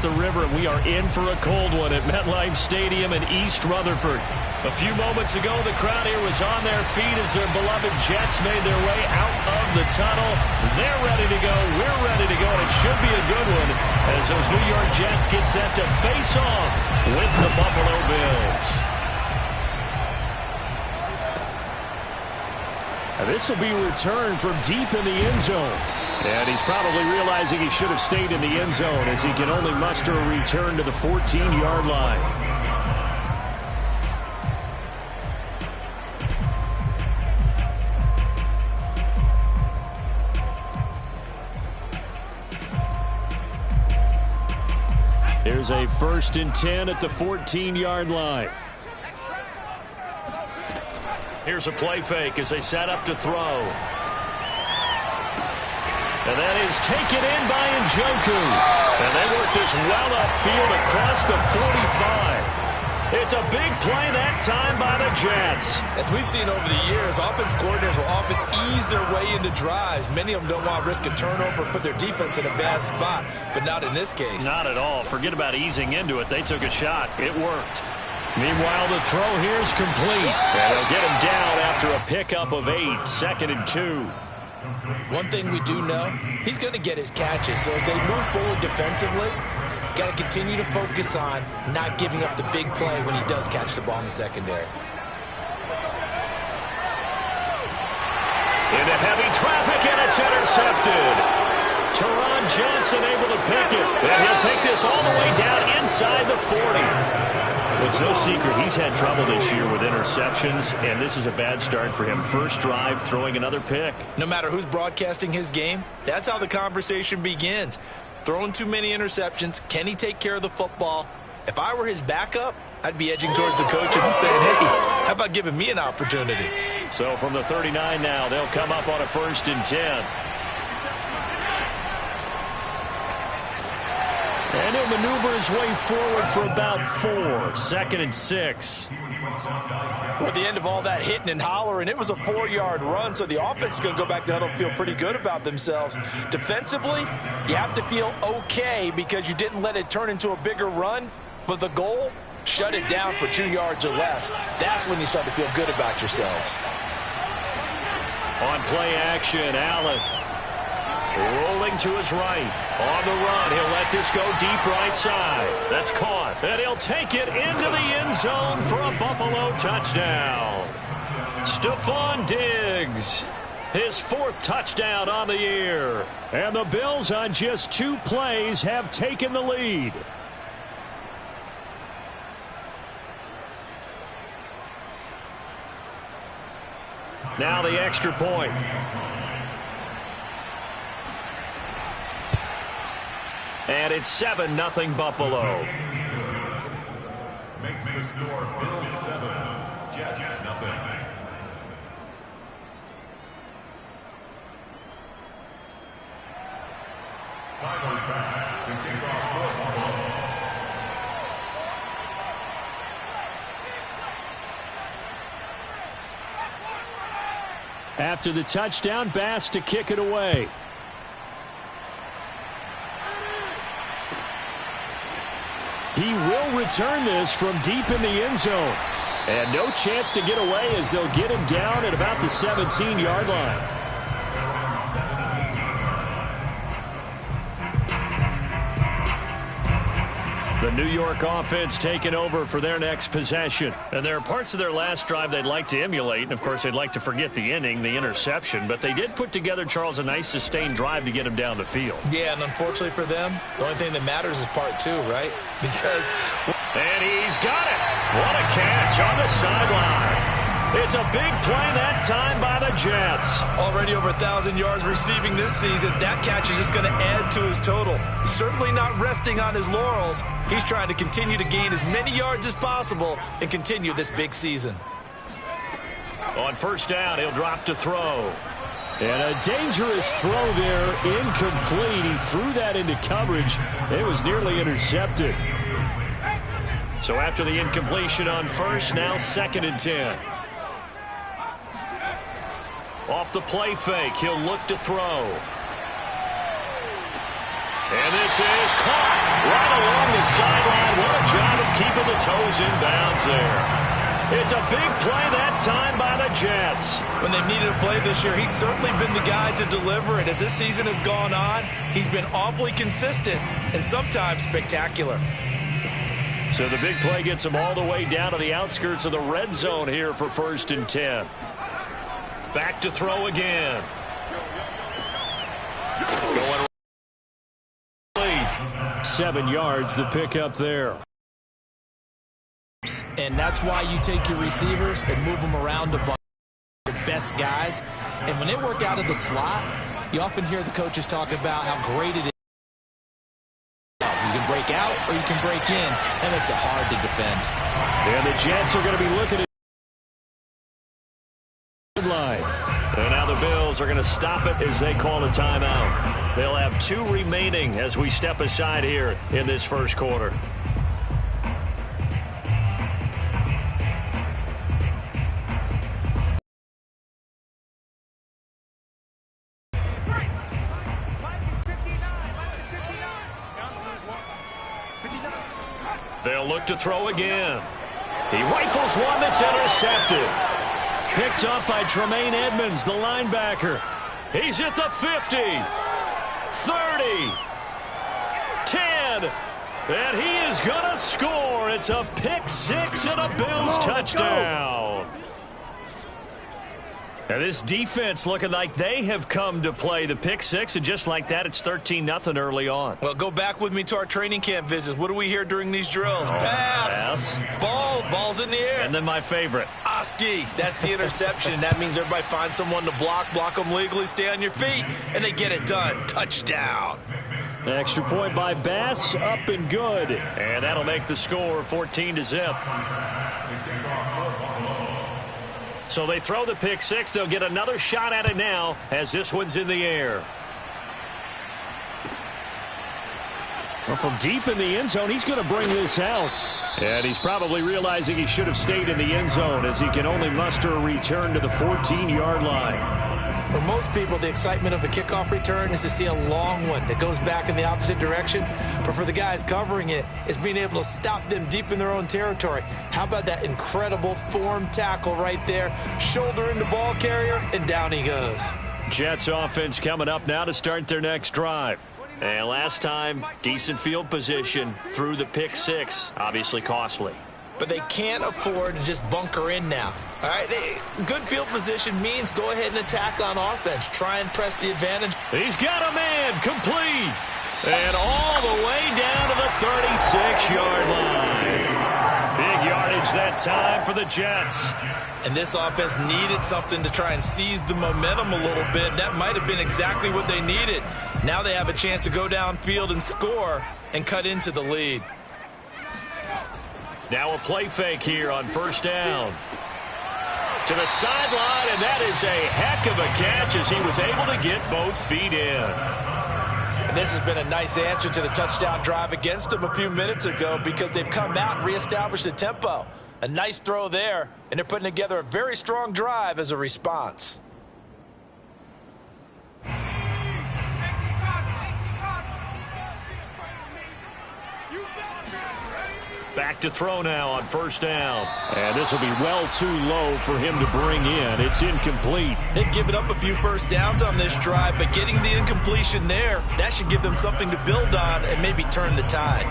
the river, and we are in for a cold one at MetLife Stadium in East Rutherford. A few moments ago, the crowd here was on their feet as their beloved Jets made their way out of the tunnel. They're ready to go. We're ready to go, and it should be a good one as those New York Jets get set to face off with the Buffalo Bills. And this will be returned from deep in the end zone. And he's probably realizing he should have stayed in the end zone as he can only muster a return to the 14-yard line. Here's a 1st and 10 at the 14-yard line. Here's a play fake as they set up to throw. And that is taken in by Njoku. And they work this well upfield across the 45. It's a big play that time by the Jets. As we've seen over the years, offense coordinators will often ease their way into drives. Many of them don't want to risk a turnover and put their defense in a bad spot, but not in this case. Not at all. Forget about easing into it. They took a shot. It worked. Meanwhile, the throw here is complete. And they'll get him down after a pickup of 8, 2nd and 2. One thing we do know, he's going to get his catches. So as they move forward defensively, got to continue to focus on not giving up the big play when he does catch the ball in the secondary. Into heavy traffic, and it's intercepted. Teron Johnson able to pick it. And he'll take this all the way down inside the 40. It's no secret he's had trouble this year with interceptions, and this is a bad start for him. First drive, throwing another pick. No matter who's broadcasting his game, that's how the conversation begins. Throwing too many interceptions. Can he take care of the football? If I were his backup, I'd be edging towards the coaches and saying, hey, how about giving me an opportunity? So from the 39 now, they'll come up on a 1st and 10. And he'll maneuver his way forward for about 4, 2nd and 6. At the end of all that hitting and hollering, it was a 4-yard run, so the offense is going to go back to the huddle and feel pretty good about themselves. Defensively, you have to feel okay because you didn't let it turn into a bigger run, but the goal, shut it down for 2 yards or less. That's when you start to feel good about yourselves. On play action, Allen. Rolling to his right. On the run, he'll let this go deep right side. That's caught. And he'll take it into the end zone for a Buffalo touchdown. Stephon Diggs, his 4th touchdown on the year. And the Bills on just 2 plays have taken the lead. Now the extra point. And it's 7-0 Buffalo. Makes the score Bills 7, Jets 0. Tyler Bass to kick off for Buffalo. After the touchdown, Bass to kick it away. He will return this from deep in the end zone. And no chance to get away as they'll get him down at about the 17-yard line. The New York offense taking over for their next possession. And there are parts of their last drive they'd like to emulate. And, of course, they'd like to forget the inning, the interception. But they did put together, Charles, a nice sustained drive to get him down the field. Yeah, and unfortunately for them, the only thing that matters is part 2, right? Because... And he's got it. What a catch on the sideline. It's a big play that time by the Jets. Already over 1,000 yards receiving this season. That catch is just going to add to his total. Certainly not resting on his laurels. He's trying to continue to gain as many yards as possible and continue this big season. On 1st down, he'll drop to throw. And a dangerous throw there, incomplete. He threw that into coverage. It was nearly intercepted. So after the incompletion on 1st, now 2nd and 10. Off the play fake, he'll look to throw. And this is caught right along sideline. What a job of keeping the toes in bounds there. It's a big play that time by the Jets. When they've needed a play this year, he's certainly been the guy to deliver it. As this season has gone on, he's been awfully consistent and sometimes spectacular. So the big play gets him all the way down to the outskirts of the red zone here for 1st and 10. Back to throw again. Going 7 yards, the pickup there. And that's why you take your receivers and move them around the ball. The best guys. And when they work out of the slot, you often hear the coaches talk about how great it is. You can break out or you can break in. That makes it hard to defend. And the Jets are going to be looking at the line. And now the Bills are going to stop it as they call a timeout. They'll have 2 remaining as we step aside here in this first quarter. They'll look to throw again. He rifles one that's intercepted. Picked up by Tremaine Edmonds, the linebacker. He's at the 50, 30, 10, and he is going to score. It's a pick 6 and a Bills touchdown. And this defense looking like they have come to play the pick 6, and just like that, it's 13-0 early on. Well, go back with me to our training camp visits. What do we hear during these drills? Pass. Ball's in the air. And then my favorite. Oski, that's the interception. That means everybody finds someone to block them legally, stay on your feet, and they get it done. Touchdown. Extra point by Bass, up and good. And that'll make the score 14-0. So they throw the pick 6. They'll get another shot at it now as this one's in the air. Well, from deep in the end zone, he's going to bring this out. And he's probably realizing he should have stayed in the end zone as he can only muster a return to the 14-yard line. For most people, the excitement of the kickoff return is to see a long one that goes back in the opposite direction. But for the guys covering it, it's being able to stop them deep in their own territory. How about that incredible form tackle right there? Shoulder in the ball carrier, and down he goes. Jets offense coming up now to start their next drive. And last time, decent field position through the pick 6, obviously costly. But they can't afford to just bunker in now. All right, good field position means go ahead and attack on offense. Try and press the advantage. He's got a man, complete. And all the way down to the 36-yard line. Big yardage that time for the Jets. And this offense needed something to try and seize the momentum a little bit. That might have been exactly what they needed. Now they have a chance to go downfield and score and cut into the lead. Now a play fake here on 1st down. To the sideline, and that is a heck of a catch as he was able to get both feet in. And this has been a nice answer to the touchdown drive against them a few minutes ago because they've come out and reestablished the tempo. A nice throw there, and they're putting together a very strong drive as a response. Back to throw now on 1st down. And this will be well too low for him to bring in. It's incomplete. They've given up a few first downs on this drive, but getting the incompletion there, that should give them something to build on and maybe turn the tide.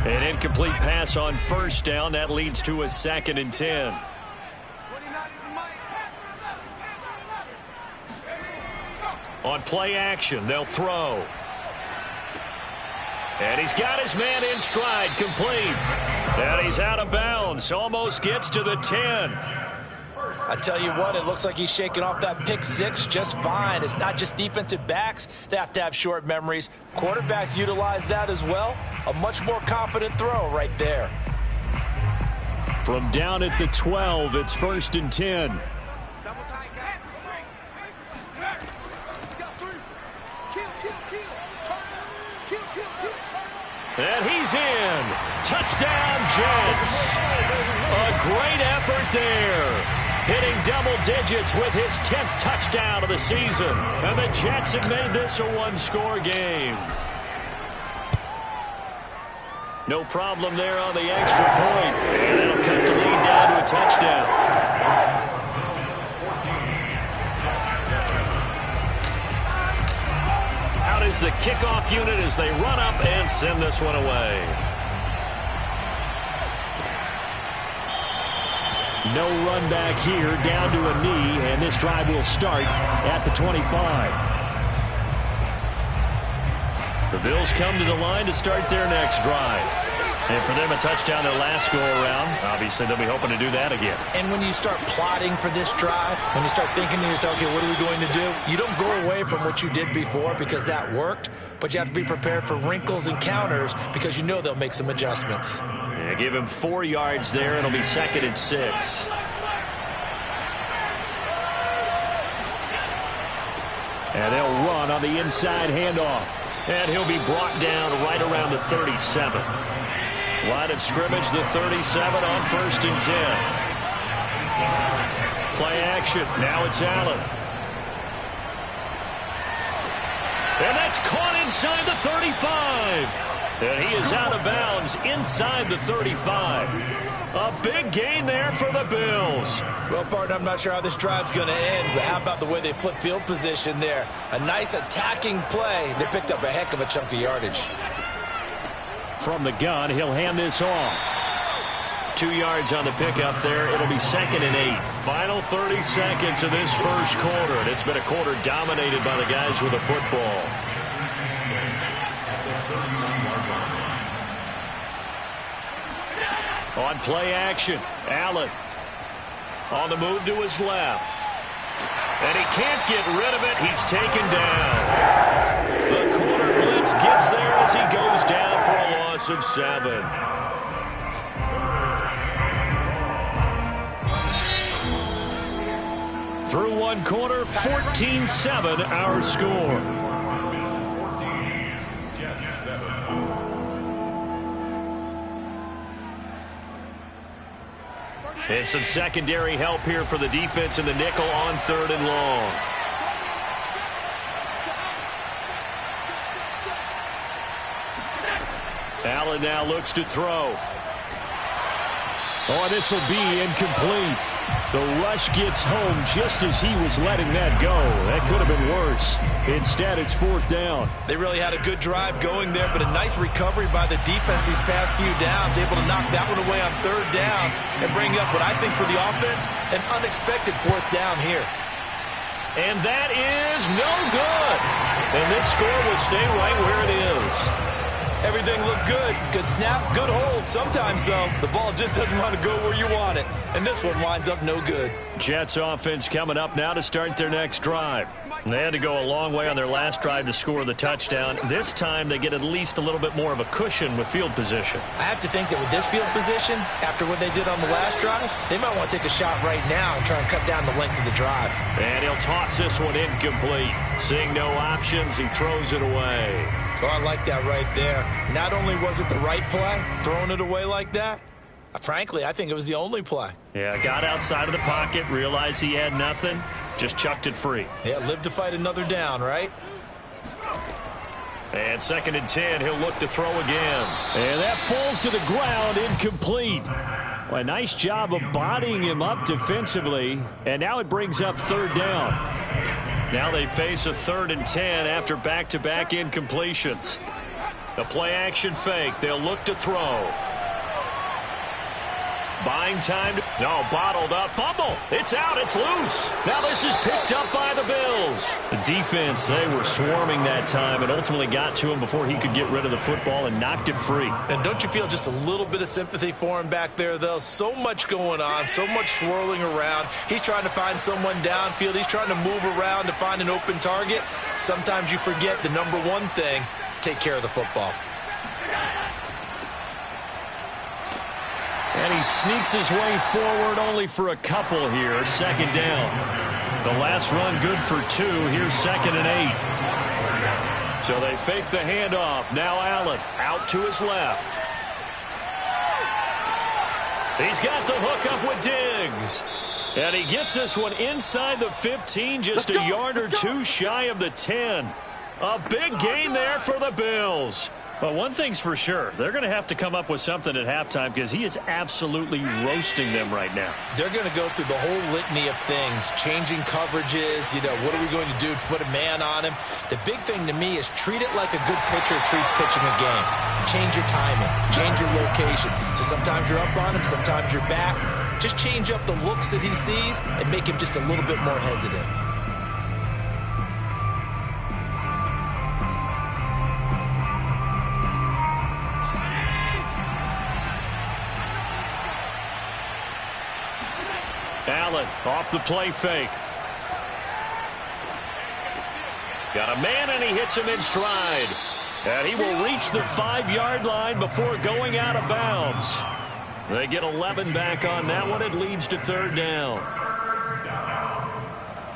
An incomplete pass on 1st down. That leads to a 2nd and 10. On play action, they'll throw. And he's got his man in stride, complete. And he's out of bounds, almost gets to the 10. I tell you what, it looks like he's shaking off that pick 6 just fine. It's not just defensive backs that have to have short memories. Quarterbacks utilize that as well. A much more confident throw right there. From down at the 12, it's 1st and 10. And he's in. Touchdown, Jets. A great effort there. Hitting double digits with his 10th touchdown of the season. And the Jets have made this a one-score game. No problem there on the extra point. And that'll cut the lead down to a touchdown. Out is the kickoff unit as they run up and send this one away. No run back here, down to a knee, and this drive will start at the 25. The Bills come to the line to start their next drive. And for them, a touchdown their last go-around. Obviously, they'll be hoping to do that again. And when you start plotting for this drive, when you start thinking to yourself, okay, what are we going to do? You don't go away from what you did before because that worked, but you have to be prepared for wrinkles and counters because you know they'll make some adjustments. Yeah, give him 4 yards there. It'll be 2nd and 6. And they'll run on the inside handoff. And he'll be brought down right around the 37. Line of scrimmage, the 37 on 1st and 10. Play action. Now it's Allen. And that's caught inside the 35. And he is out of bounds inside the 35. A big gain there for the Bills. Well, partner, I'm not sure how this drive's going to end, but how about the way they flip field position there? A nice attacking play. They picked up a heck of a chunk of yardage. From the gun, he'll hand this off. 2 yards on the pickup there. It'll be 2nd and 8. Final 30 seconds of this first quarter, and it's been a quarter dominated by the guys with the football. On play action, Allen on the move to his left. And he can't get rid of it. He's taken down. The corner blitz gets there as he goes down for a loss of 7. Through one quarter, 14-7 our score. And some secondary help here for the defense in the nickel on 3rd and long. Allen now looks to throw. Oh, this will be incomplete. The rush gets home just as he was letting that go. That could have been worse. Instead, it's 4th down. They really had a good drive going there, but a nice recovery by the defense these past few downs, able to knock that one away on 3rd down and bring up what I think for the offense, an unexpected 4th down here. And that is no good. And this score will stay right where it is. Everything looked good. Good snap, good hold. Sometimes, though, the ball just doesn't want to go where you want it. And this one winds up no good. Jets offense coming up now to start their next drive. They had to go a long way on their last drive to score the touchdown. This time they get at least a little bit more of a cushion with field position. I have to think that with this field position, after what they did on the last drive, they might want to take a shot right now and try and cut down the length of the drive. And he'll toss this one incomplete. Seeing no options, he throws it away. So I like that right there. Not only was it the right play, throwing it away like that, frankly, I think it was the only play. Yeah, got outside of the pocket, realized he had nothing, just chucked it free. Yeah, live to fight another down, right? And 2nd and 10, he'll look to throw again. And that falls to the ground, incomplete. Well, a nice job of bodying him up defensively, and now it brings up 3rd down. Now they face a 3rd and 10 after back-to-back incompletions. The play-action fake. They'll look to throw. Buying time. No, bottled up. Fumble. It's out. It's loose. Now this is picked up by the Bills. The defense, they were swarming that time and ultimately got to him before he could get rid of the football and knocked it free. And don't you feel just a little bit of sympathy for him back there, though? So much going on, so much swirling around. He's trying to find someone downfield. He's trying to move around to find an open target. Sometimes you forget the number one thing, take care of the football. And he sneaks his way forward only for a couple here. 2nd down. The last run good for 2. Here's 2nd and 8. So they fake the handoff. Now Allen out to his left. He's got the hook up with Diggs. And he gets this one inside the 15, just a yard or two shy of the 10. A big gain there for the Bills. Well, one thing's for sure. They're going to have to come up with something at halftime because he is absolutely roasting them right now. They're going to go through the whole litany of things, changing coverages, what are we going to do to put a man on him? The big thing to me is treat it like a good pitcher treats pitching a game. Change your timing, change your location. So sometimes you're up on him, sometimes you're back. Just change up the looks that he sees and make him just a little bit more hesitant. Allen off the play fake. Got a man, and he hits him in stride. And he will reach the 5-yard line before going out of bounds. They get 11 back on that one. It leads to 3rd down.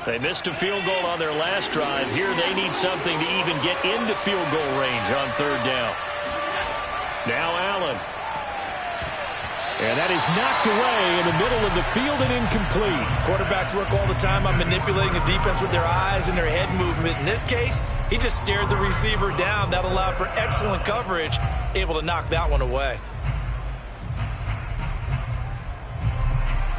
They missed a field goal on their last drive. Here they need something to even get into field goal range on 3rd down. Now Allen. And that is knocked away in the middle of the field and incomplete. Quarterbacks work all the time on manipulating the defense with their eyes and their head movement. In this case, he just stared the receiver down. That allowed for excellent coverage, able to knock that one away.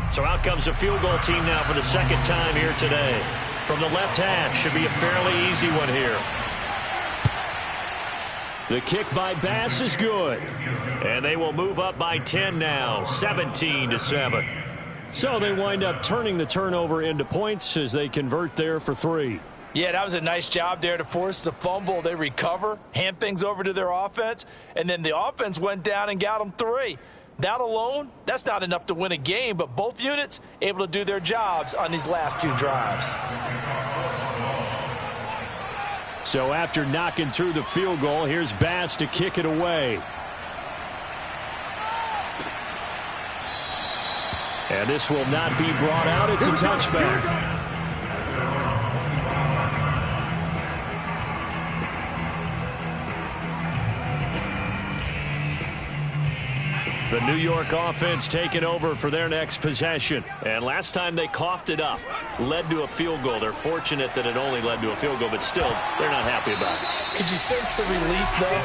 So out comes a field goal team now for the 2nd time here today. From the left hash, should be a fairly easy one here. The kick by Bass is good. And they will move up by 10 now, 17-7. So they wind up turning the turnover into points as they convert there for 3. Yeah, that was a nice job there to force the fumble. They recover, hand things over to their offense, and then the offense went down and got them 3. That alone, that's not enough to win a game, but both units able to do their jobs on these last 2 drives. So after knocking through the field goal, here's Bass to kick it away. And this will not be brought out. It's a touchback. The New York offense taking over for their next possession. And last time they coughed it up, led to a field goal. They're fortunate that it only led to a field goal, but still, they're not happy about it. Could you sense the relief, though,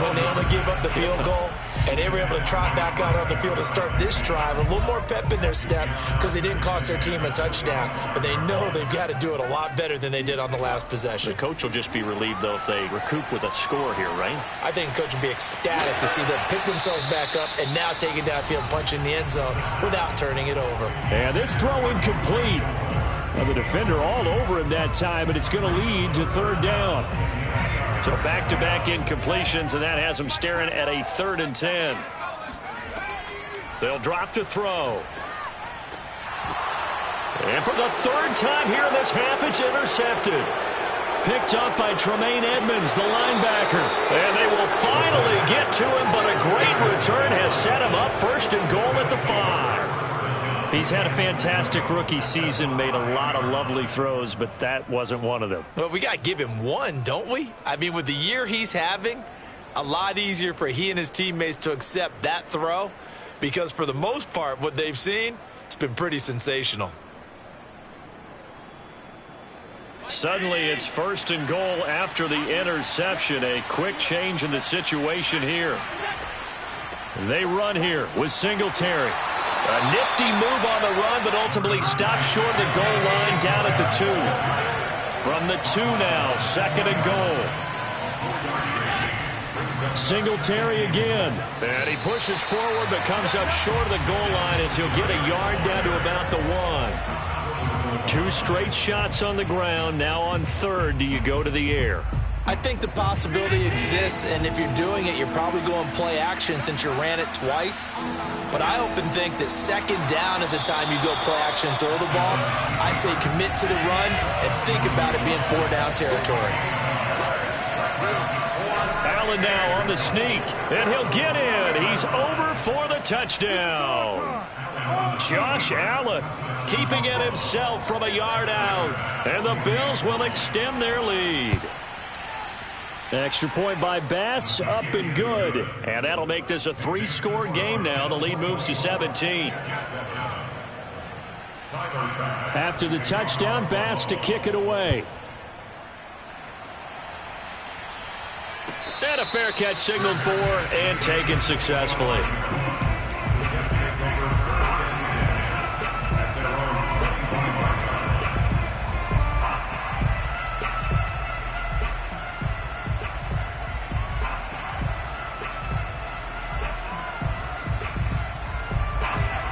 when they only gave up the field goal? And they were able to trot back out on the field and start this drive. A little more pep in their step because they didn't cost their team a touchdown. But they know they've got to do it a lot better than they did on the last possession. The coach will just be relieved, though, if they recoup with a score here, right? I think the coach will be ecstatic to see them pick themselves back up and now take it downfield, punch in the end zone without turning it over. And this throw incomplete. Well, the defender all over him that time, but it's going to lead to 3rd down. So back-to-back incompletions, and that has them staring at a 3rd and 10. They'll drop to throw. And for the 3rd time here in this half, it's intercepted. Picked up by Tremaine Edmonds, the linebacker. And they will finally get to him, but a great return has set him up 1st and goal at the 5. He's had a fantastic rookie season, made a lot of lovely throws, but that wasn't one of them. Well, we got to give him one, don't we? I mean, with the year he's having, a lot easier for he and his teammates to accept that throw because for the most part, what they've seen, it's been pretty sensational. Suddenly, it's 1st and goal after the interception. A quick change in the situation here. They run here with Singletary. A nifty move on the run, but ultimately stopped short of the goal line down at the 2. From the 2 now, 2nd and goal. Singletary again. And he pushes forward, but comes up short of the goal line as he'll get a yard down to about the 1. 2 straight shots on the ground. Now on 3rd, do you go to the air? I think the possibility exists, and if you're doing it, you're probably going play action since you ran it twice. But I often think that 2nd down is the time you go play action and throw the ball. I say commit to the run and think about it being 4-down territory. Allen now on the sneak, and he'll get in. He's over for the touchdown. Josh Allen keeping it himself from a yard out, and the Bills will extend their lead. Extra point by Bass, up and good. And that'll make this a 3-score game now. The lead moves to 17. After the touchdown, Bass to kick it away. And And a fair catch signaled for and taken successfully.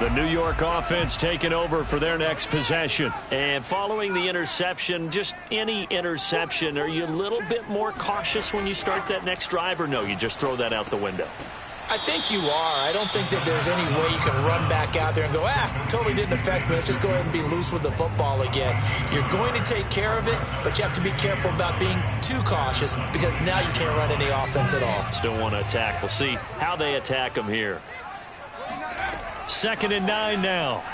The New York offense taking over for their next possession. And following the interception, just any interception, are you a little bit more cautious when you start that next drive, or no, you just throw that out the window? I think you are. I don't think that there's any way you can run back out there and go, totally didn't affect me. Let's just go ahead and be loose with the football again. You're going to take care of it, but you have to be careful about being too cautious because now you can't run any offense at all. Still want to attack. We'll see how they attack them here. 2nd and 9 now.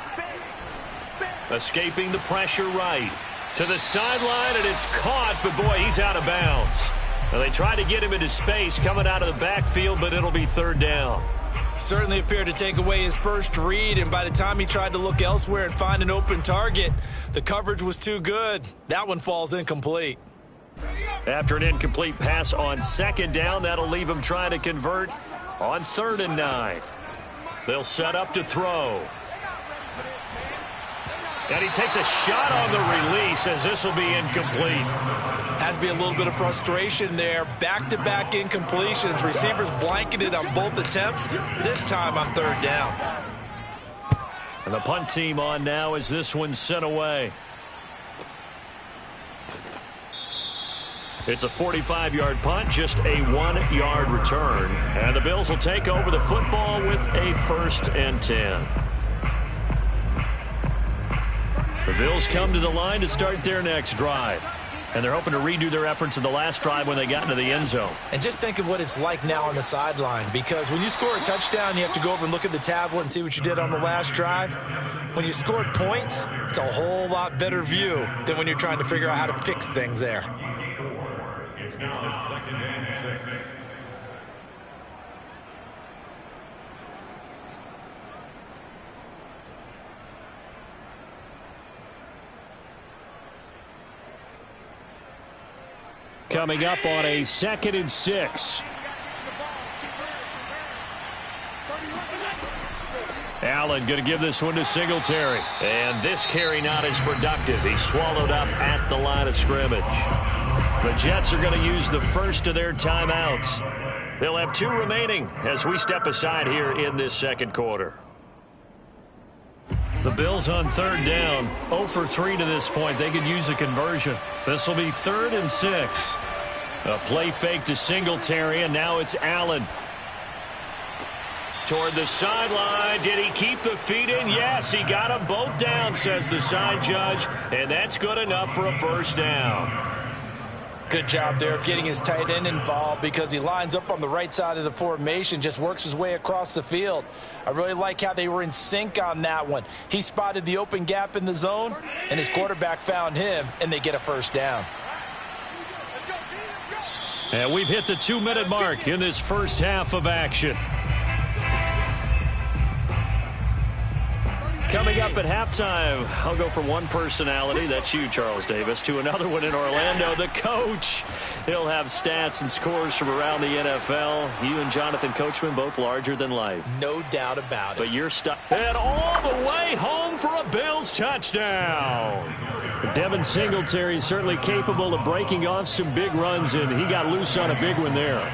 Escaping the pressure right. To the sideline, and it's caught, but boy, he's out of bounds. Well, they tried to get him into space coming out of the backfield, but it'll be 3rd down. Certainly appeared to take away his first read, and by the time he tried to look elsewhere and find an open target, the coverage was too good. That one falls incomplete. After an incomplete pass on 2nd down, that'll leave him trying to convert on 3rd and 9. They'll set up to throw. And he takes a shot on the release as this will be incomplete. Has to be a little bit of frustration there. Back-to-back incompletions. Receivers blanketed on both attempts, this time on 3rd down. And the punt team on now as this one's sent away. It's a 45-yard punt, just a 1-yard return. And the Bills will take over the football with a 1st and 10. The Bills come to the line to start their next drive. And they're hoping to redo their efforts in the last drive when they got into the end zone. And just think of what it's like now on the sideline, because when you score a touchdown, you have to go over and look at the tablet and see what you did on the last drive. When you scored points, it's a whole lot better view than when you're trying to figure out how to fix things there. It's now 2nd and 6. Coming up on a 2nd and 6. Allen going to give this one to Singletary. And this carry not as productive. He's swallowed up at the line of scrimmage. The Jets are going to use the first of their timeouts. They'll have 2 remaining as we step aside here in this 2nd quarter. The Bills on 3rd down, 0 for 3 to this point. They could use a conversion. This will be 3rd and 6. A play fake to Singletary, and now it's Allen. Toward the sideline. Did he keep the feet in? Yes, he got them both down, says the side judge, and that's good enough for a 1st down. Good job there of getting his tight end involved because he lines up on the right side of the formation, just works his way across the field. I really like how they were in sync on that one. He spotted the open gap in the zone, and his quarterback found him, and they get a 1st down. And we've hit the 2-minute mark in this first half of action. Coming up at halftime, I'll go from one personality, that's you, Charles Davis, to another one in Orlando, the coach. He'll have stats and scores from around the NFL. You and Jonathan Coachman, both larger than life. No doubt about it. But you're stuck. And all the way home for a Bills touchdown. Devin Singletary is certainly capable of breaking off some big runs, and he got loose on a big one there.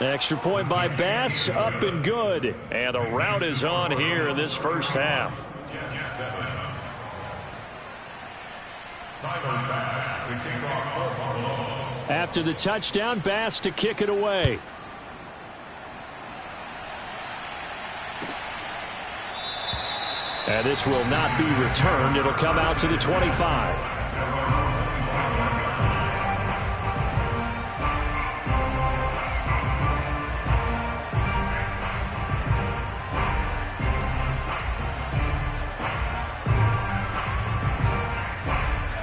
Extra point by Bass, up and good. And the route is on here in this first half. After the touchdown, Bass to kick it away. And this will not be returned. It'll come out to the 25.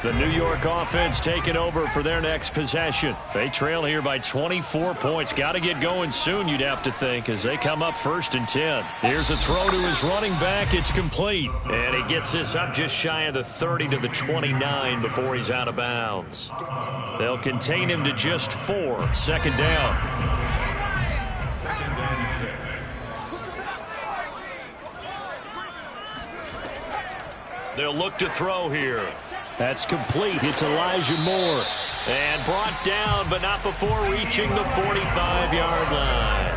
The New York offense taking over for their next possession. They trail here by 24 points. Got to get going soon, you'd have to think, as they come up 1st and 10. Here's a throw to his running back. It's complete. And he gets this up just shy of the 30 to the 29 before he's out of bounds. They'll contain him to just 4. 2nd down. 2nd and 6. They'll look to throw here. That's complete. It's Elijah Moore. And brought down, but not before reaching the 45-yard line.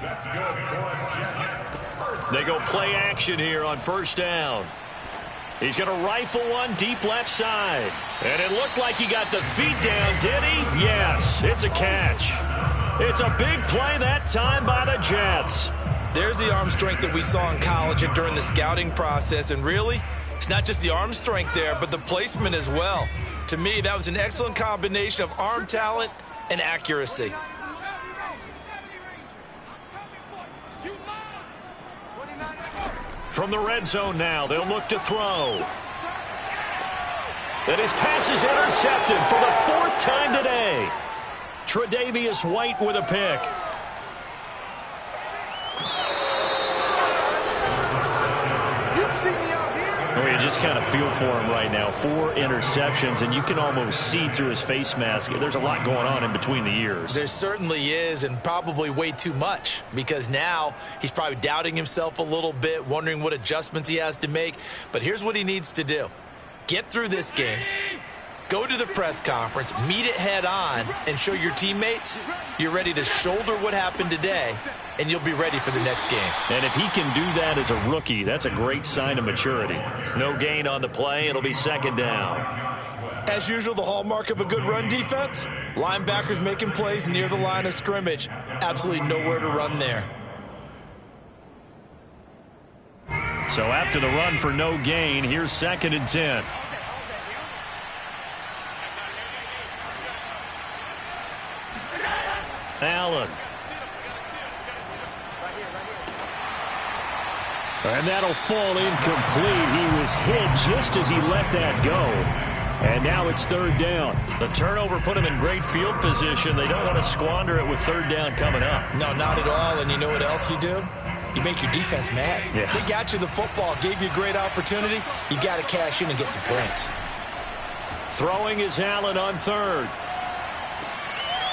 That's good for Jets. They go play action here on 1st down. He's going to rifle one deep left side. And it looked like he got the feet down, did he? Yes, it's a catch. It's a big play that time by the Jets. There's the arm strength that we saw in college and during the scouting process. And really, it's not just the arm strength there, but the placement as well. To me, that was an excellent combination of arm talent and accuracy. From the red zone now, they'll look to throw. And his pass is intercepted for the 4th time today. Tre'Davious White with a pick. Well, you just kind of feel for him right now. 4 interceptions, and you can almost see through his face mask. There's a lot going on in between the ears. There certainly is, and probably way too much, because now he's probably doubting himself a little bit, wondering what adjustments he has to make. But here's what he needs to do. Get through this game, go to the press conference, meet it head on, and show your teammates you're ready to shoulder what happened today, and you'll be ready for the next game. And if he can do that as a rookie, that's a great sign of maturity. No gain on the play. It'll be 2nd down. As usual, the hallmark of a good run defense, linebackers making plays near the line of scrimmage. Absolutely nowhere to run there. So after the run for no gain, here's 2nd and 10. Allen. And that'll fall incomplete. He was hit just as he let that go. And now it's 3rd down. The turnover put him in great field position. They don't want to squander it with 3rd down coming up. No, not at all. And you know what else you do? You make your defense mad. Yeah. They got you the football, gave you a great opportunity. You got to cash in and get some points. Throwing is Allen on 3rd.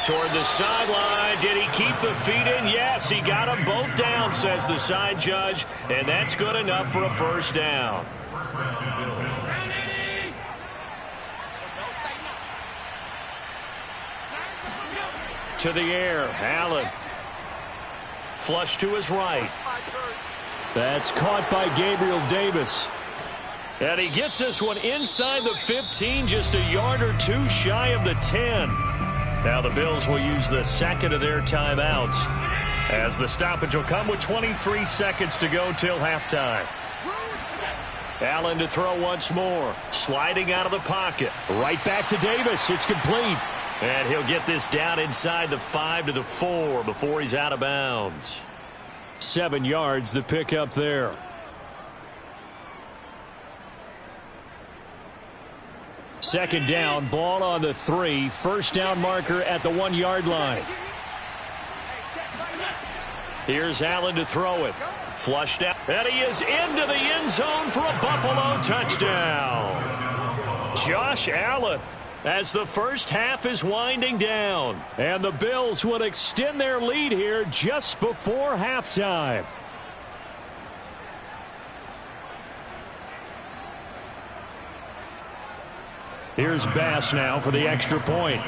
Toward the sideline. Did he keep the feet in? Yes, he got them both down, says the side judge. And that's good enough for a 1st down. To the air. Allen. Flush to his right. That's caught by Gabriel Davis. And he gets this one inside the 15, just a yard or 2 shy of the 10. Now the Bills will use the 2nd of their timeouts, as the stoppage will come with 23 seconds to go till halftime. Allen to throw once more. Sliding out of the pocket. Right back to Davis. It's complete. And he'll get this down inside the 5 to the 4 before he's out of bounds. 7 yards, the pickup there. Second down, ball on the 3. 1st down marker at the 1-yard line. Here's Allen to throw it. Flushed out. And he is into the end zone for a Buffalo touchdown. Josh Allen, as the first half is winding down. And the Bills will extend their lead here just before halftime. Here's Bass now for the extra point.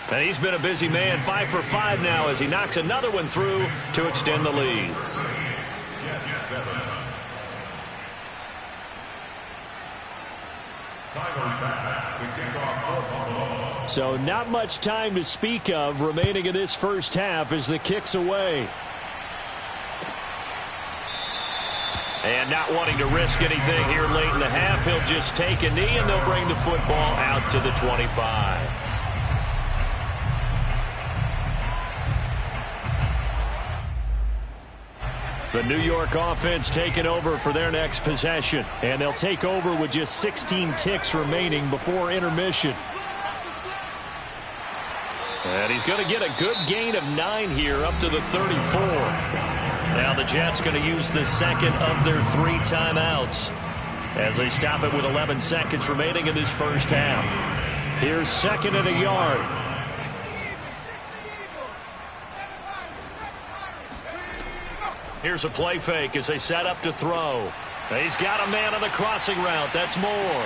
And he's been a busy man, 5 for 5 now as he knocks another one through to extend the lead. So not much time to speak of remaining in this first half as the kick's away. And not wanting to risk anything here late in the half, he'll just take a knee and they'll bring the football out to the 25. The New York offense taking over for their next possession. And they'll take over with just 16 ticks remaining before intermission. And he's going to get a good gain of 9 here up to the 34. Now the Jets going to use the second of their 3 timeouts as they stop it with 11 seconds remaining in this first half. Here's 2nd and a yard. Here's a play fake as they set up to throw. He's got a man on the crossing route. That's Moore.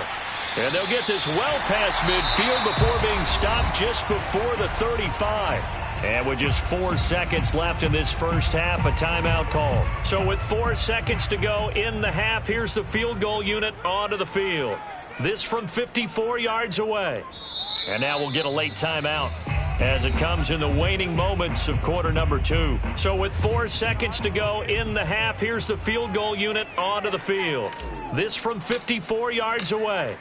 And they'll get this well past midfield before being stopped just before the 35. And with just 4 seconds left in this first half, a timeout call. So with 4 seconds to go in the half, here's the field goal unit onto the field. This from 54 yards away. And now we'll get a late timeout as it comes in the waning moments of quarter number 2. So with 4 seconds to go in the half, here's the field goal unit onto the field. This from 54 yards away.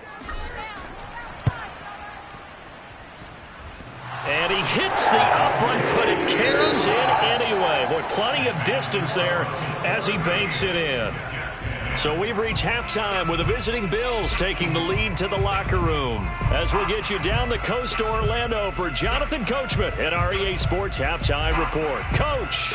And he hits the upright, but it caroms in anyway. Boy, plenty of distance there as he banks it in. So we've reached halftime with the visiting Bills taking the lead to the locker room. As we'll get you down the coast to Orlando for Jonathan Coachman at our EA Sports Halftime Report. Coach.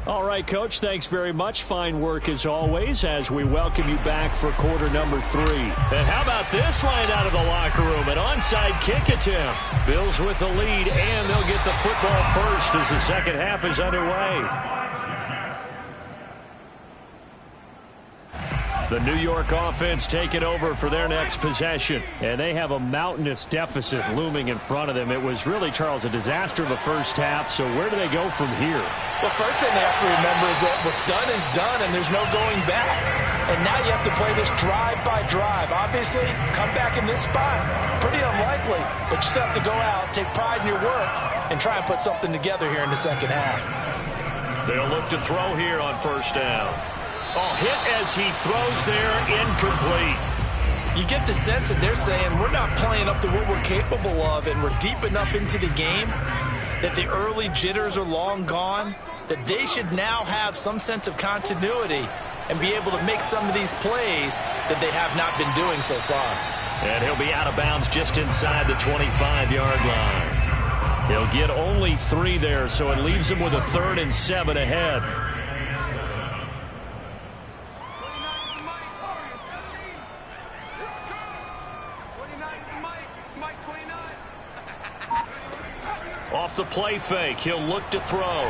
All right, Coach, thanks very much. Fine work as always as we welcome you back for quarter number 3. And how about this line out of the locker room? An onside kick attempt. Bills with the lead, and they'll get the football first as the second half is underway. The New York offense taking over for their next possession. And they have a mountainous deficit looming in front of them. It was really, Charles, a disaster of the first half. So where do they go from here? Well, first thing they have to remember is that what's done is done, and there's no going back. And now you have to play this drive by drive. Obviously, come back in this spot, pretty unlikely. But you still have to go out, take pride in your work, and try and put something together here in the second half. They'll look to throw here on first down. Oh, hit as he throws there, incomplete. You get the sense that they're saying we're not playing up to what we're capable of, and we're deep enough into the game that the early jitters are long gone, that they should now have some sense of continuity and be able to make some of these plays that they have not been doing so far. And he'll be out of bounds just inside the 25-yard line. He'll get only 3 there, so it leaves him with a 3rd and 7 ahead. Off the play fake, he'll look to throw.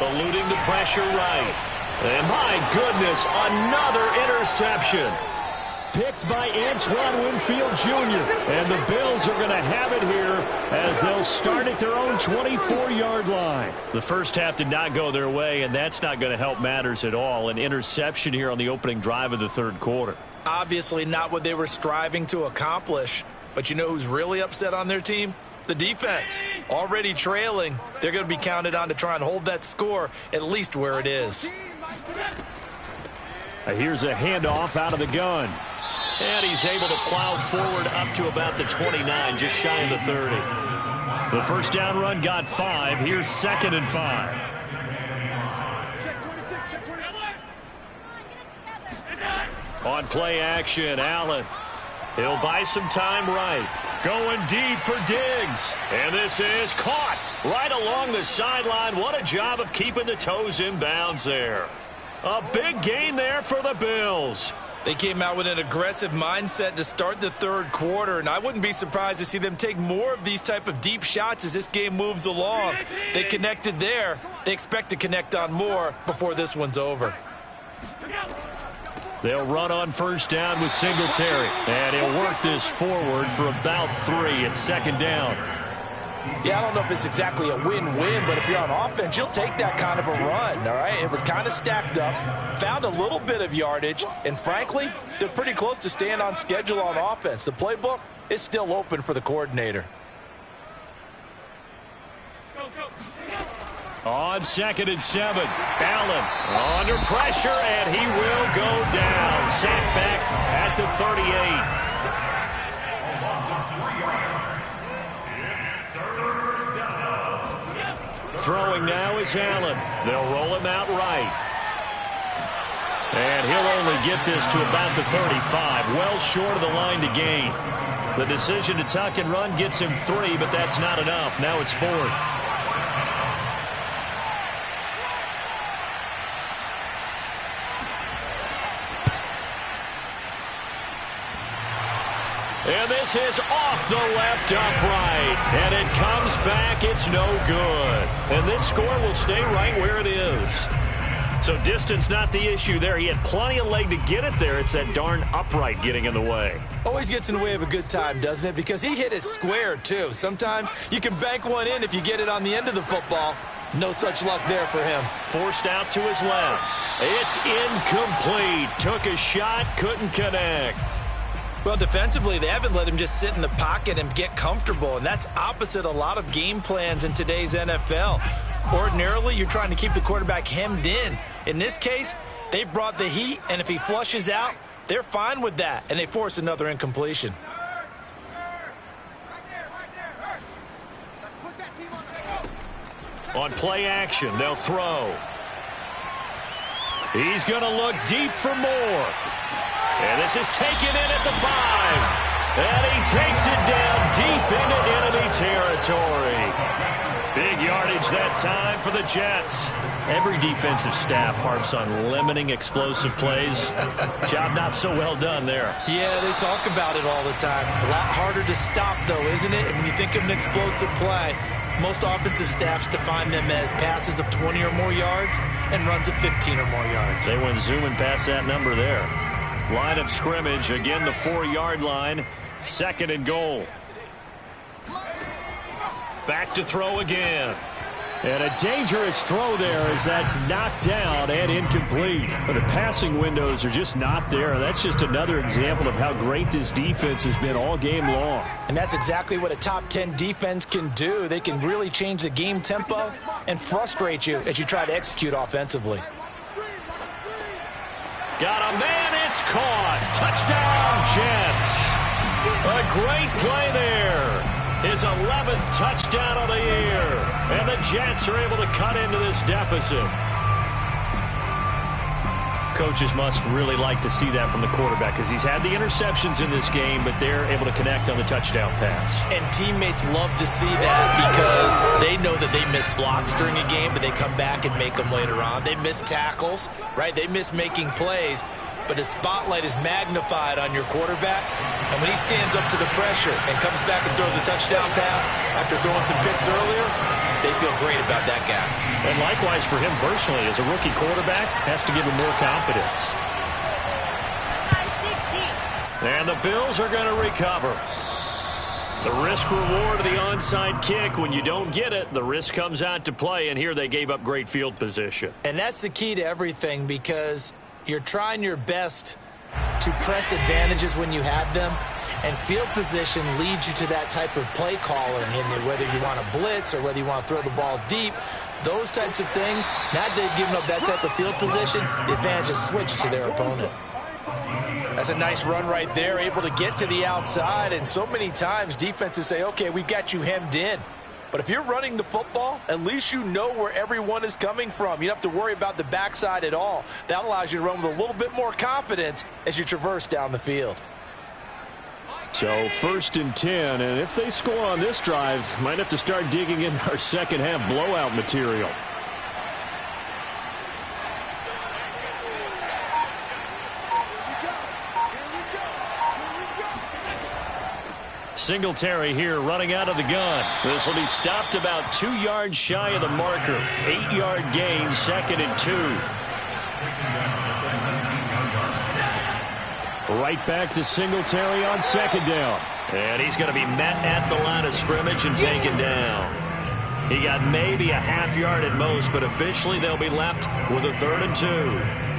Eluding the pressure right. And my goodness, another interception. Picked by Antoine Winfield Jr. And the Bills are going to have it here as they'll start at their own 24-yard line. The first half did not go their way, and that's not going to help matters at all. An interception here on the opening drive of the third quarter. Obviously not what they were striving to accomplish. But you know who's really upset on their team? The defense. Already trailing. They're going to be counted on to try and hold that score at least where it is. Here's a handoff out of the gun. And he's able to plow forward up to about the 29, just shy of the 30. The first down run got 5. Here's 2nd and 5. On play action, Allen. He'll buy some time right. Going deep for Diggs. And this is caught right along the sideline. What a job of keeping the toes in bounds there. A big gain there for the Bills. They came out with an aggressive mindset to start the third quarter, and I wouldn't be surprised to see them take more of these type of deep shots as this game moves along. They connected there. They expect to connect on more before this one's over. They'll run on first down with Singletary, and he'll work this forward for about 3 at 2nd down. Yeah, I don't know if it's exactly a win-win, but if you're on offense, you'll take that kind of a run, all right? It was kind of stacked up, found a little bit of yardage, and frankly, they're pretty close to staying on schedule on offense. The playbook is still open for the coordinator. On 2nd and 7, Allen under pressure, and he will go down. Sacked back at the 38. Throwing now is Allen. They'll roll him out right. And he'll only get this to about the 35, well short of the line to gain. The decision to tuck and run gets him 3, but that's not enough. Now it's 4th. And this is off the left upright. And it comes back. It's no good. And this score will stay right where it is. So distance not the issue there. He had plenty of leg to get it there. It's that darn upright getting in the way. Always gets in the way of a good time, doesn't it? Because he hit it square, too. Sometimes you can bank one in if you get it on the end of the football. No such luck there for him. Forced out to his left. It's incomplete. Took a shot, couldn't connect. Well, defensively, they haven't let him just sit in the pocket and get comfortable, and that's opposite a lot of game plans in today's NFL. Ordinarily, you're trying to keep the quarterback hemmed in. In this case, they brought the heat, and if he flushes out, they're fine with that, and they force another incompletion. On play action, they'll throw. He's going to look deep for more. And this is taken in at the 5. And he takes it down deep into enemy territory. Big yardage that time for the Jets. Every defensive staff harps on limiting explosive plays. Job not so well done there. Yeah, they talk about it all the time. A lot harder to stop, though, isn't it? And when you think of an explosive play, most offensive staffs define them as passes of 20 or more yards and runs of 15 or more yards. They went zooming past that number there. Line of scrimmage, again the 4-yard line, 2nd and goal. Back to throw again. And a dangerous throw there as that's knocked down and incomplete. But the passing windows are just not there. That's just another example of how great this defense has been all game long. And that's exactly what a top 10 defense can do. They can really change the game tempo and frustrate you as you try to execute offensively. Got a man, it's caught. Touchdown, Jets. A great play there. His 11th touchdown of the year. And the Jets are able to cut into this deficit. Coaches must really like to see that from the quarterback because he's had the interceptions in this game, but they're able to connect on the touchdown pass. And teammates love to see that because they know that they miss blocks during a game, but they come back and make them later on. They miss tackles, right? They miss making plays, but the spotlight is magnified on your quarterback. And when he stands up to the pressure and comes back and throws a touchdown pass after throwing some picks earlier, they feel great about that guy. And likewise for him personally, as a rookie quarterback, has to give him more confidence. And the Bills are going to recover. The risk-reward of the onside kick, when you don't get it, the risk comes out to play, and here they gave up great field position. And that's the key to everything because you're trying your best to press advantages when you have them. And field position leads you to that type of play calling, and whether you want to blitz or whether you want to throw the ball deep, those types of things, now that they've given up that type of field position, the advantage is switched to their opponent. That's a nice run right there, able to get to the outside, and so many times defenses say, okay, we've got you hemmed in. But if you're running the football, at least you know where everyone is coming from. You don't have to worry about the backside at all. That allows you to run with a little bit more confidence as you traverse down the field. So 1st and 10, and if they score on this drive, might have to start digging in our second half blowout material. Singletary here running out of the gun. This will be stopped about 2 yards shy of the marker. 8-yard gain, 2nd and 2. Right back to Singletary on 2nd down. And he's going to be met at the line of scrimmage and taken down. He got maybe a half yard at most, but officially they'll be left with a 3rd and 2.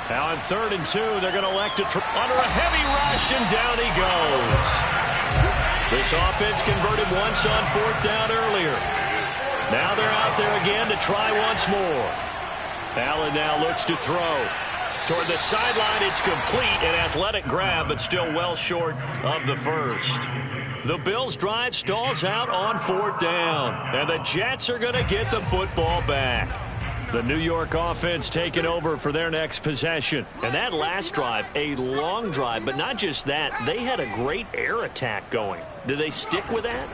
Now on 3rd and 2, they're going to elect it under a heavy rush, and down he goes. This offense converted once on 4th down earlier. Now they're out there again to try once more. Allen now looks to throw. Toward the sideline, it's complete. An athletic grab, but still well short of the first. The Bills' drive stalls out on 4th down. And the Jets are going to get the football back. The New York offense taking over for their next possession. And that last drive, a long drive, but not just that. They had a great air attack going. Do they stick with that?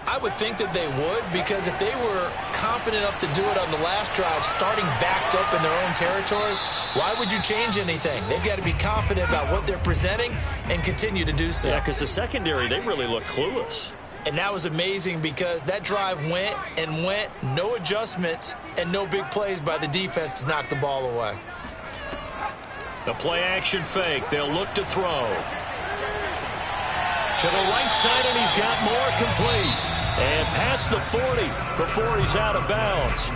I would think that they would, because if they were competent enough to do it on the last drive, starting backed up in their own territory, why would you change anything? They've got to be confident about what they're presenting and continue to do so. Yeah, because the secondary, they really look clueless. And that was amazing because that drive went and went, no adjustments, and no big plays by the defense to knock the ball away. The play-action fake. They'll look to throw. To the right side, and he's got more complete. And past the 40 before he's out of bounds.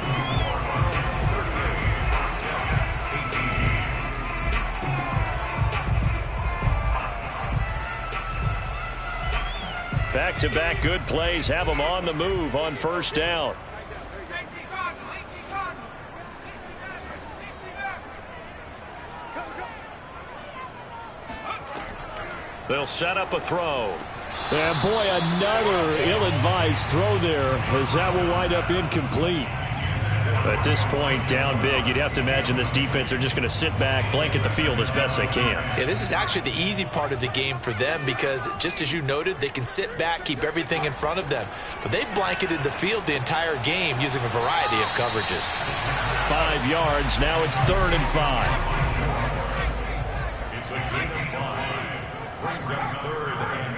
Back-to-back good plays have them on the move on 1st down. They'll set up a throw. And boy, another ill-advised throw there, as that will wind up incomplete. At this point, down big, you'd have to imagine this defense are just going to sit back, blanket the field as best they can. Yeah, this is actually the easy part of the game for them because, just as you noted, they can sit back, keep everything in front of them. But they've blanketed the field the entire game using a variety of coverages. 5 yards. Now it's 3rd and 5. It's a gain of 5. Brings up 3rd and 5.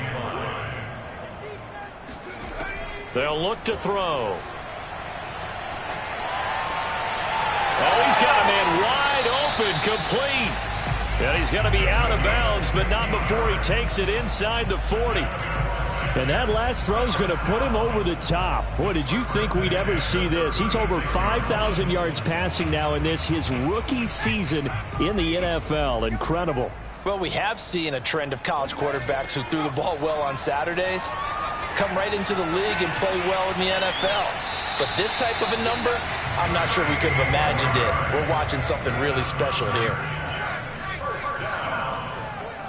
They'll look to throw. Oh, he's got a man wide open, complete. And he's got to be out of bounds, but not before he takes it inside the 40. And that last throw is going to put him over the top. Boy, did you think we'd ever see this? He's over 5,000 yards passing now in this, his rookie season in the NFL. Incredible. Well, we have seen a trend of college quarterbacks who threw the ball well on Saturdays come right into the league and play well in the NFL. But this type of a number, I'm not sure we could have imagined it. We're watching something really special here.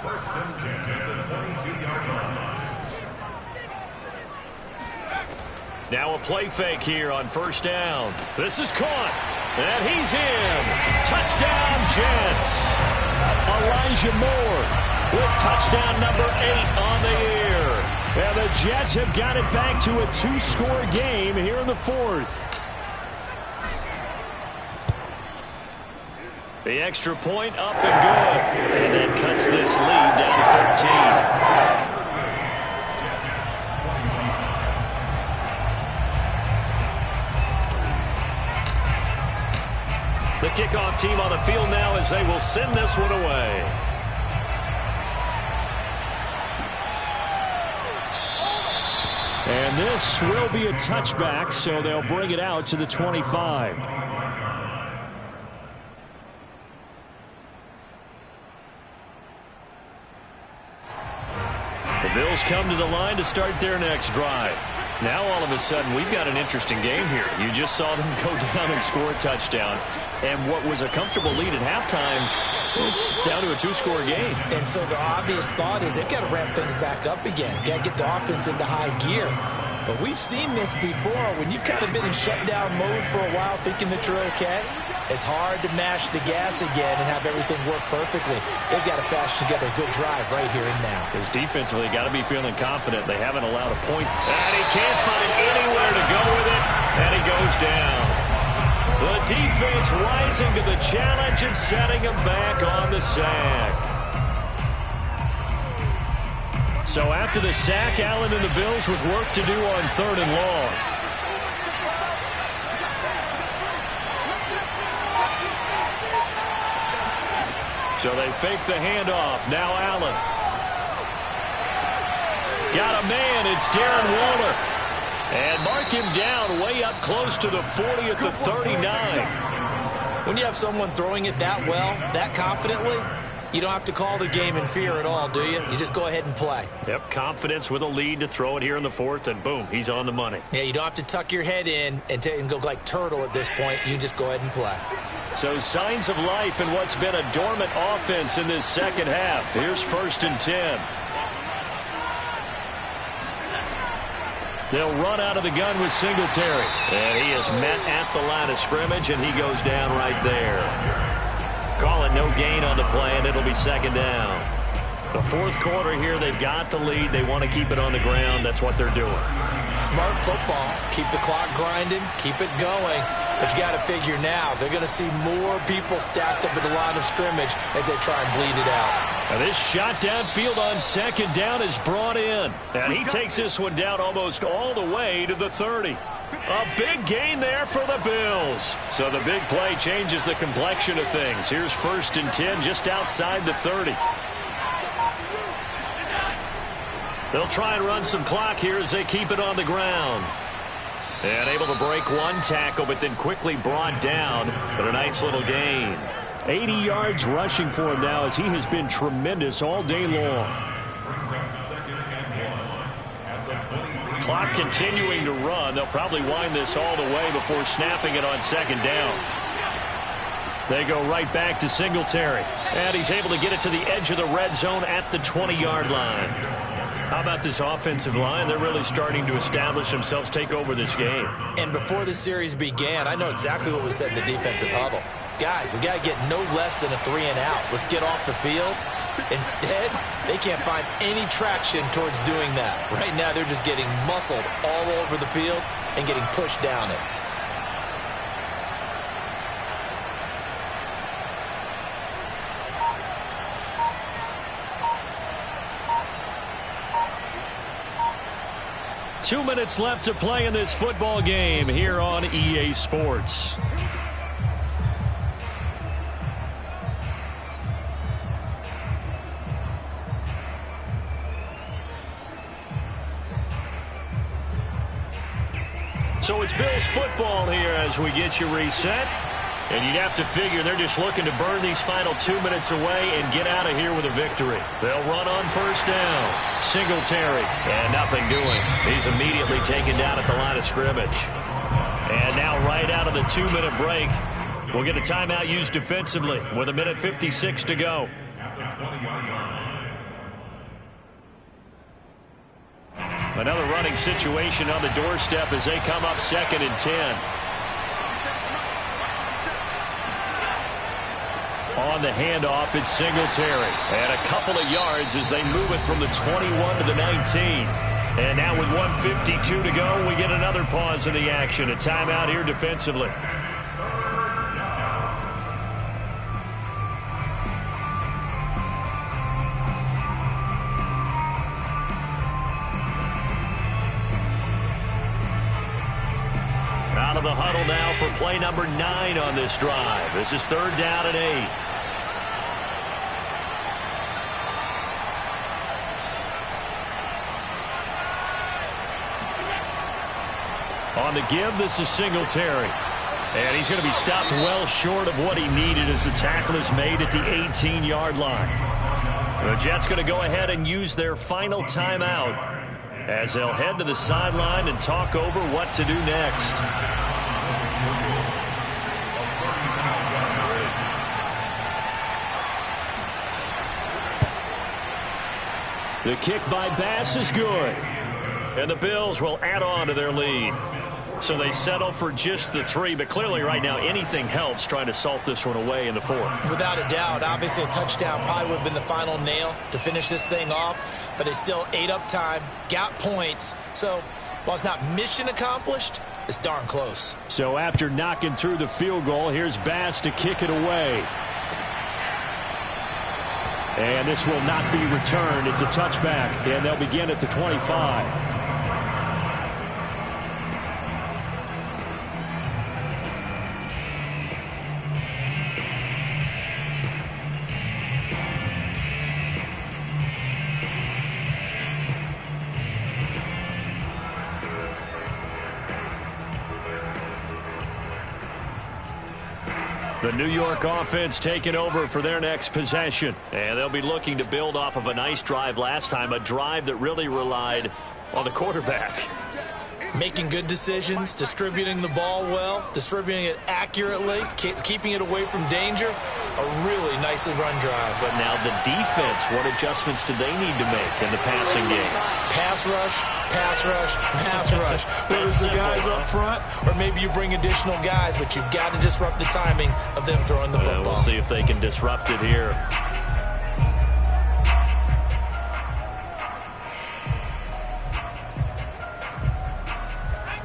First and 10 at the 22-yard line. Now a play fake here on 1st down. This is caught. And he's in. Touchdown, Jets. Elijah Moore with touchdown number 8 on the year. And the Jets have got it back to a 2-score game here in the 4th. The extra point up and good. And that cuts this lead down to 13. The kickoff team on the field now as they will send this one away. And this will be a touchback, so they'll bring it out to the 25. The Bills come to the line to start their next drive. Now all of a sudden we've got an interesting game here. You just saw them go down and score a touchdown. And what was a comfortable lead at halftime, it's down to a 2-score game. And so the obvious thought is they've got to ramp things back up again. Got to get the offense into high gear. But we've seen this before. When you've kind of been in shutdown mode for a while thinking that you're okay, it's hard to mash the gas again and have everything work perfectly. They've got to fashion together a good drive right here and now. Because defensively, got to be feeling confident. They haven't allowed a point. And he can't find anywhere to go with it. And he goes down. The defense rising to the challenge and setting him back on the sack. So after the sack, Allen and the Bills with work to do on 3rd and long. So they fake the handoff. Now Allen. Got a man. It's Darren Waller. And mark him down way up close to the 40 at the 39. When you have someone throwing it that well, that confidently, you don't have to call the game in fear at all, do you? You just go ahead and play. Yep, confidence with a lead to throw it here in the 4th, and boom, he's on the money. Yeah, you don't have to tuck your head in and go like turtle at this point. You just go ahead and play. So signs of life in what's been a dormant offense in this second half. Here's 1st and 10. They'll run out of the gun with Singletary. And he is met at the line of scrimmage, and he goes down right there. Call it no gain on the play, and it'll be 2nd down. The 4th quarter here, they've got the lead. They want to keep it on the ground. That's what they're doing. Smart football. Keep the clock grinding. Keep it going. But you got to figure now, they're going to see more people stacked up at the line of scrimmage as they try and bleed it out. Now this shot downfield on 2nd down is brought in. And he takes this one down almost all the way to the 30. A big gain there for the Bills. So the big play changes the complexion of things. Here's 1st and 10 just outside the 30. They'll try and run some clock here as they keep it on the ground. And able to break one tackle, but then quickly brought down. But a nice little gain. 80 yards rushing for him now as he has been tremendous all day long. Clock continuing to run. They'll probably wind this all the way before snapping it on 2nd down. They go right back to Singletary. And he's able to get it to the edge of the red zone at the 20-yard line. How about this offensive line? They're really starting to establish themselves, take over this game. And before the series began, I know exactly what was said in the defensive huddle. Guys, we got to get no less than a 3-and-out. Let's get off the field. Instead, they can't find any traction towards doing that. Right now, they're just getting muscled all over the field and getting pushed down it. Two minutes left to play in this football game here on EA Sports. So it's Bills football here as we get you reset. And you'd have to figure they're just looking to burn these final 2 minutes away and get out of here with a victory. They'll run on 1st down. Singletary. And nothing doing. He's immediately taken down at the line of scrimmage. And now right out of the 2-minute break, we'll get a timeout used defensively with 1:56 to go. Another running situation on the doorstep as they come up 2nd and 10. On the handoff, it's Singletary. And a couple of yards as they move it from the 21 to the 19. And now with 1:52 to go, we get another pause in the action. A timeout here defensively. Out of the huddle now for play number 9 on this drive. This is 3rd down and 8. On the give, this is Singletary. And he's going to be stopped well short of what he needed as the tackle is made at the 18-yard line. The Jets going to go ahead and use their final timeout as they'll head to the sideline and talk over what to do next. The kick by Bass is good. And the Bills will add on to their lead. So they settle for just the 3, but clearly right now anything helps trying to salt this one away in the 4th. Without a doubt, obviously a touchdown probably would have been the final nail to finish this thing off, but they still ate up time, got points. So while it's not mission accomplished, it's darn close. So after knocking through the field goal, here's Bass to kick it away. And this will not be returned. It's a touchback, and they'll begin at the 25. The New York offense taking over for their next possession. And they'll be looking to build off of a nice drive last time, a drive that really relied on the quarterback. making good decisions, distributing the ball well, distributing it accurately, keeping it away from danger. A really nicely run drive. But now the defense, what adjustments do they need to make in the passing game? Pass rush, pass rush, pass rush. Whether it's the guys up front or maybe you bring additional guys, but you've got to disrupt the timing of them throwing the football. We'll see if they can disrupt it here.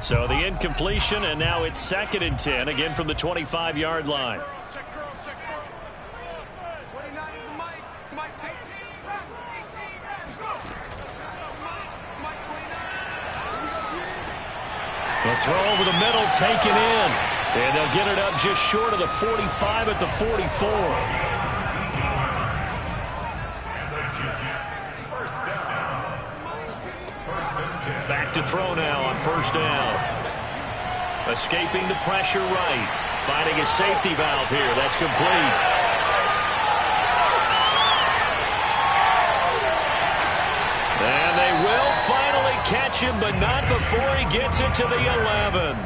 So the incompletion, and now it's 2nd and 10, again from the 25-yard line. The throw over the middle, taken in. And they'll get it up just short of the 45 at the 44. Back to throw now on 1st down. Escaping the pressure right. Finding a safety valve here. That's complete. And they will finally catch him, but not before he gets it to the 11.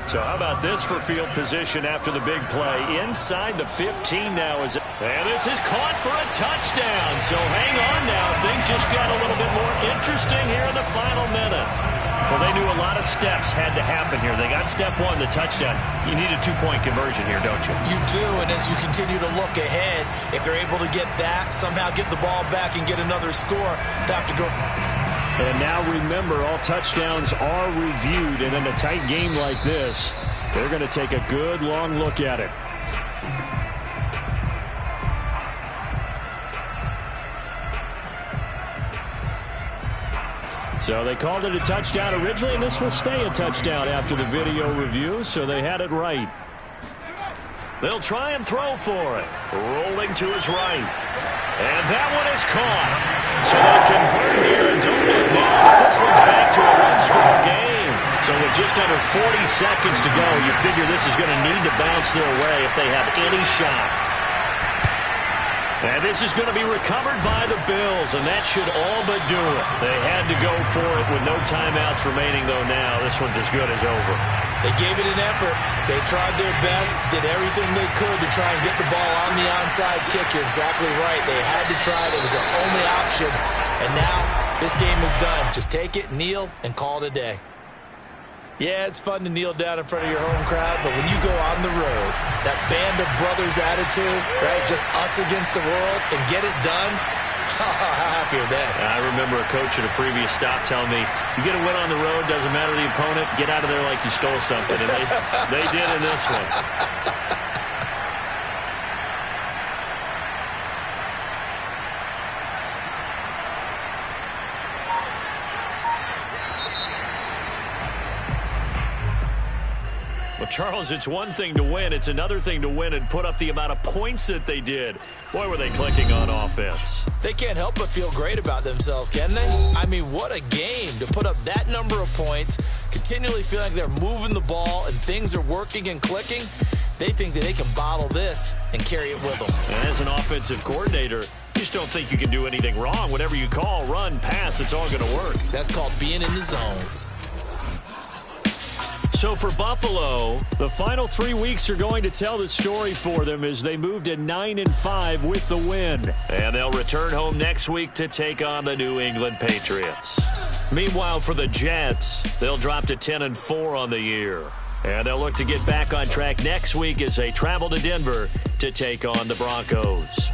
So how about this for field position after the big play? Inside the 15 now. And this is caught for a touchdown. So hang on now. Things just got a little bit more interesting here in the final minute. Well, they knew a lot of steps had to happen here. They got step 1, the touchdown. You need a 2-point conversion here, don't you? You do, and as you continue to look ahead, if they're able to get that, somehow get the ball back and get another score, they have to go. And now remember, all touchdowns are reviewed, and in a tight game like this, they're going to take a good long look at it. So they called it a touchdown originally, and this will stay a touchdown after the video review, so they had it right. They'll try and throw for it. Rolling to his right. And that one is caught. So they convert here and don't look now, but this one's back to a one-score game. So with just under 40 seconds to go, you figure this is going to need to bounce their way if they have any shot. And this is going to be recovered by the Bills, and that should all but do it. They had to go for it with no timeouts remaining, though now this one's as good as over. They gave it an effort. They tried their best, did everything they could to try and get the ball on the onside kick. You're exactly right. They had to try it. It was their only option. And now this game is done. Just take it, kneel, and call it a day. Yeah, it's fun to kneel down in front of your home crowd, but when you go on the road, that band of brothers attitude, right, just us against the world, and get it done, how happy are they? I remember a coach at a previous stop telling me, you get a win on the road, doesn't matter the opponent, get out of there like you stole something, and they did in this one. Well, Charles, it's one thing to win. It's another thing to win and put up the amount of points that they did. Boy, were they clicking on offense. They can't help but feel great about themselves, can they? I mean, what a game to put up that number of points, continually feeling like they're moving the ball and things are working and clicking. They think that they can bottle this and carry it with them. And as an offensive coordinator, you just don't think you can do anything wrong. Whatever you call, run, pass, it's all going to work. That's called being in the zone. So for Buffalo, the final 3 weeks are going to tell the story for them as they move to 9-5 with the win. And they'll return home next week to take on the New England Patriots. Meanwhile, for the Jets, they'll drop to 10-4 on the year. And they'll look to get back on track next week as they travel to Denver to take on the Broncos.